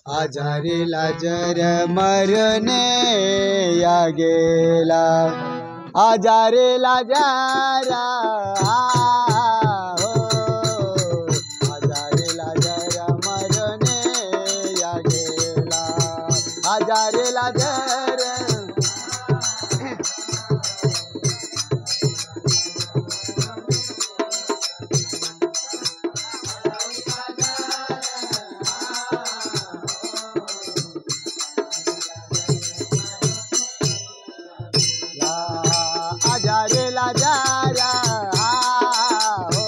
आजारी लाजर मरणे या गेला आजारी लाजरा हो आजारी लाजर मरणे या गेला आजारी लाजर आजारी लाजरा हो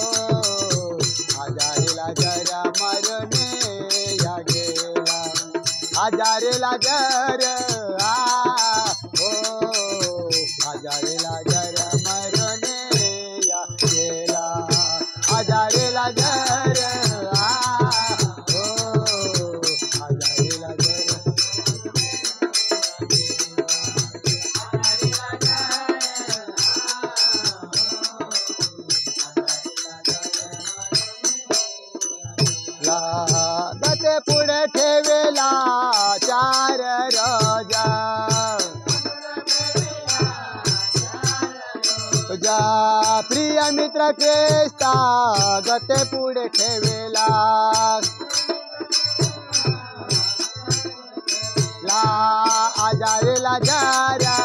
आजारी लाजरा मरणे या गेला आजारी लाजर हो आजारी लाजर मरणे या गेला आजारी लाजर हो आजारी लाजर गते पुढे ठेवेला चार रोजा तुझ्या प्रिय मित्र क्रिस्ता गते पुढे ठेवेला आजारी लाजरा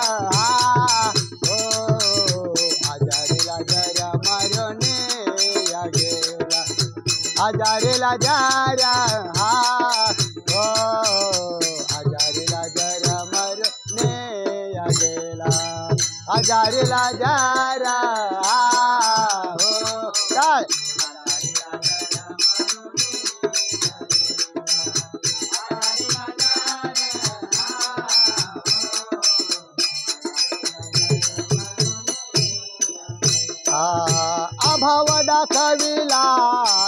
हो आजारी लाजरा मरणे या गेला आजारी लाजरा हो आजारी लाजरा मरणे या गेला आजारी लाजरा हो काय अभाव दाखविला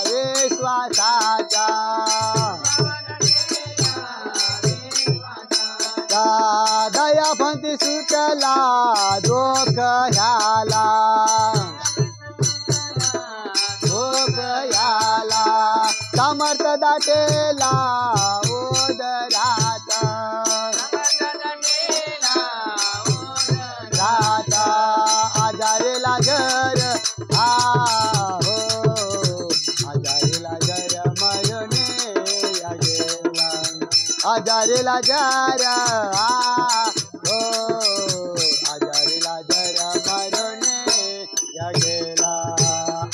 विश्वासाचा दयापंथी सुटला दुःख ह्याला समर्थ दाटेला उदरात आजारी लाजर हो आजारी लाजर मरणे या गेला आजारी लाजर हो आजारी लाजर मरणे या गेला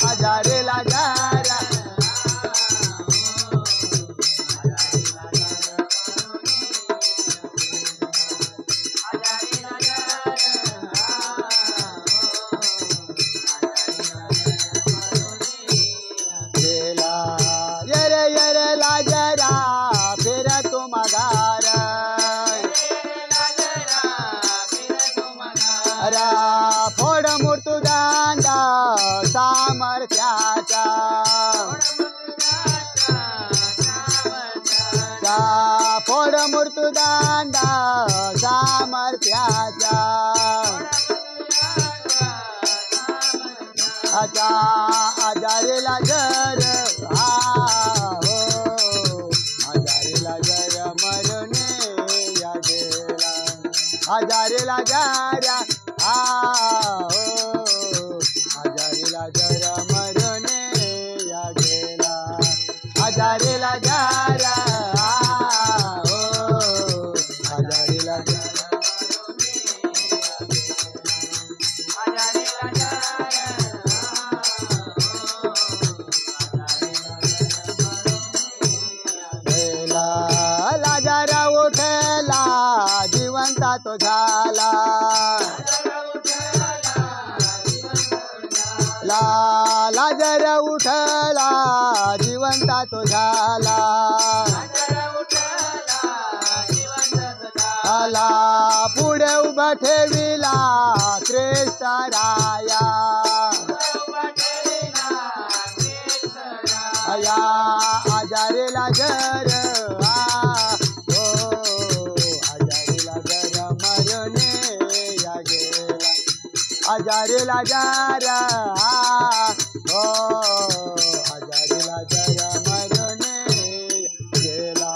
आजारी लाजर लाजरा फिर तुम घर फोड मृत्यूदंड सामर्थ्याचा फोड मृत्यूदंड सामर्थ्याचा आजारी लाजर हो आजारी लाजर मरणे या गेला आजारी लाजरा हो आजारी लाजर मरणे या गेला आजारी लाजरा हो आजारी लाजरा लाजरा उठला जिवंता तो झाला लाजरा उठला जिवंता तो झाला पुढे उभा ठेविला ख्रिस्त राया आजारी लाजर हो आजारी लाजर मरणे या गेला आजारी लाजर हो आजारी लाजर मरणे गेला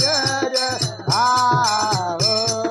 लाजर आ हो